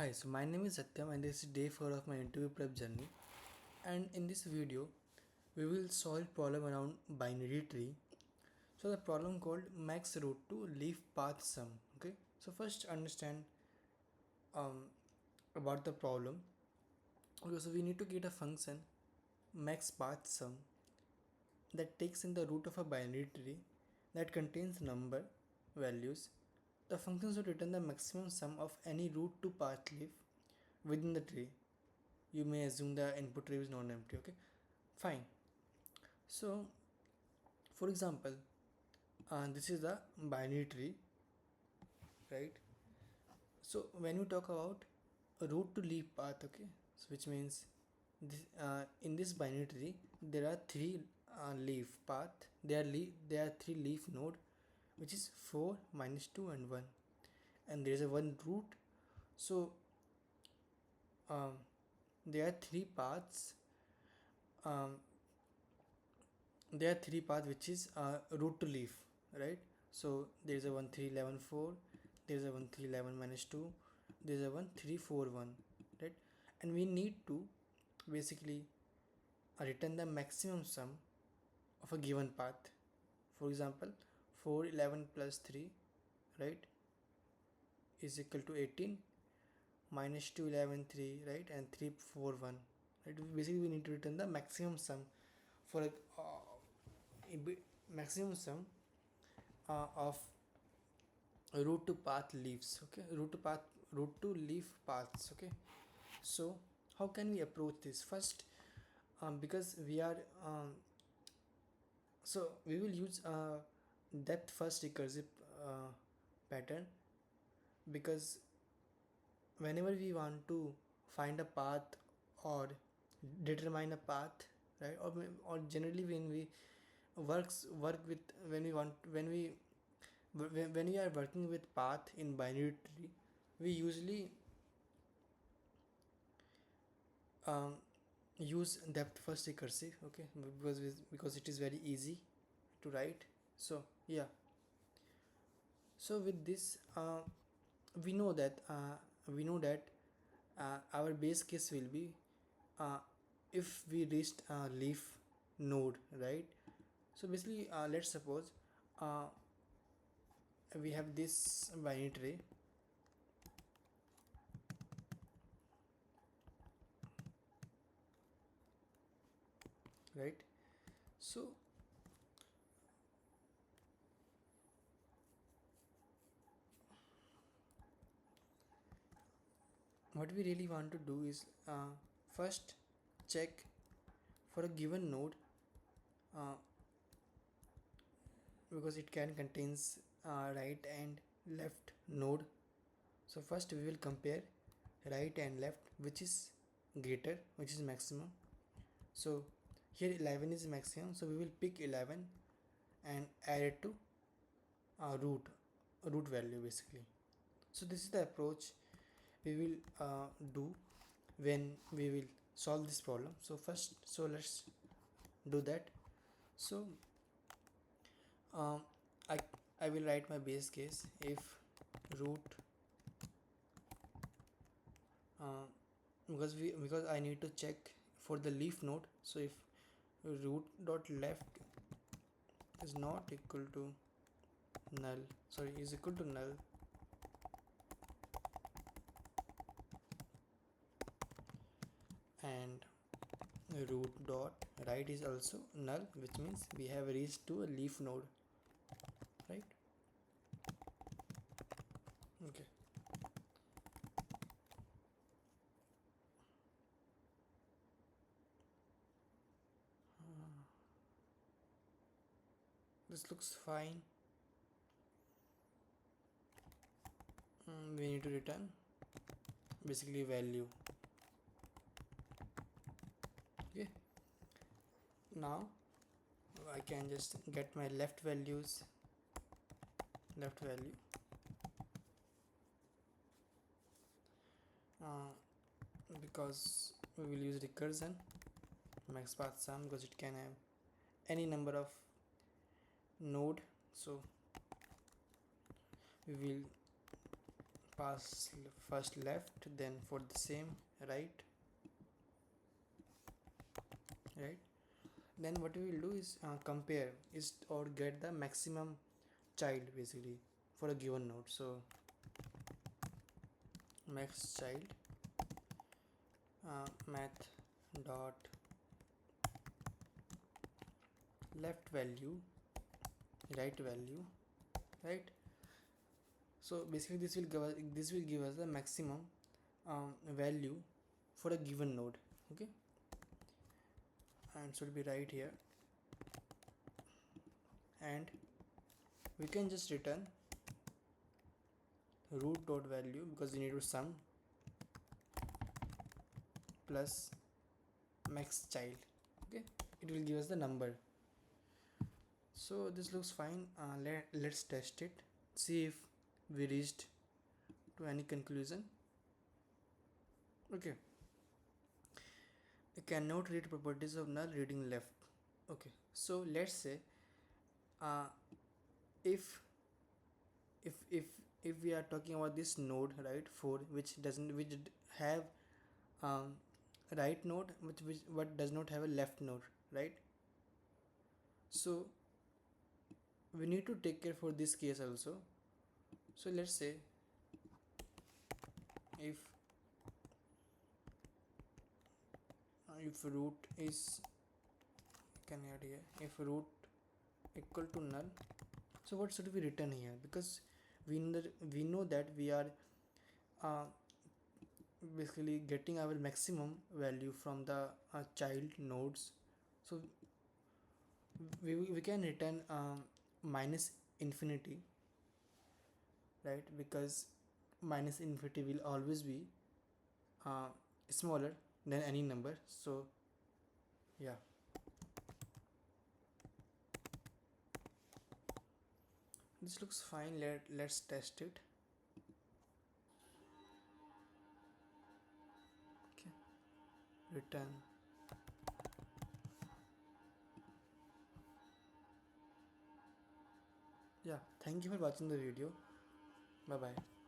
Hi, so my name is Satyam and this is day 4 of my interview prep journey. And in this video, we will solve problem around binary tree. So the problem called max root to leaf path sum. Okay. So first understand um, about the problem. Okay, so we need to get a function max path sum that takes in the root of a binary tree that contains number values. The function should return the maximum sum of any root to path leaf within the tree. You may assume the input tree is non-empty. Okay, fine. So for example, this is the binary tree, right? So when you talk about a root to leaf path, okay, so which means in this binary tree there are three leaf path. There are three leaf node, which is 4 minus 2 and 1, and there is a one root. So um, there are three paths. um, there are three paths, which is root to leaf, right? So there is a 1 3 11 4, there is a 1 3 11 minus 2, there is a 1 3 4 1, right? And we need to basically return the maximum sum of a given path. For example, 4 11 plus 3, right, is equal to 18, minus 2 11 3, right, and 3 4 1, right? Basically we need to return the maximum sum for maximum sum of root to path leaves. Okay, root to leaf paths. Okay, so how can we approach this? First, because we are so we will use depth first recursive pattern, because whenever we want to find a path or determine a path, right, or generally when we work with, when we are working with path in binary tree, we usually um, use depth first recursive. Okay, because it is very easy to write. So yeah, so with this we know that our base case will be uh, if we reached a leaf node, right? So basically let's suppose uh, we have this binary tree, right? So what we really want to do is first check for a given node, uh, because it can contains right and left node. So first we will compare right and left, which is greater, which is maximum. So here 11 is maximum, so we will pick 11 and add it to root value basically. So this is the approach we will do when we will solve this problem. So first, so let's do that. So um, I I will write my base case if root uh, because I need to check for the leaf node. So if root dot left is not equal to null, sorry, is equal to null, and root dot right is also null, which means we have reached to a leaf node, right? Okay. This looks fine. We need to return basically value. Okay, now I can just get my left value, uh, because we will use recursion max path sum, because it can have any number of node. So we will pass first left, then for the same right, right. Then what we will do is compare is or get the maximum child basically for a given node. So max child math dot left value right value, right. So basically this will give us the maximum value for a given node. Okay, and should be right here, and we can just return root dot value because we need to sum plus max child. Okay, it will give us the number. So this looks fine. Let's test it, see if we reached to any conclusion. Okay, I cannot read properties of null reading left. Okay, so let's say uh, if if if we are talking about this node, right, 4, which have um, right node, which what does not have a left node, right. So we need to take care for this case also. So let's say if root is, can add here, if root equal to null, so what should we return here? Because we know that we are uh, basically getting our maximum value from the child nodes. So we can return minus infinity, right, because minus infinity will always be uh, smaller than any number. So yeah, this looks fine. Let's test it. Okay, return. Yeah, thank you for watching the video. Bye bye.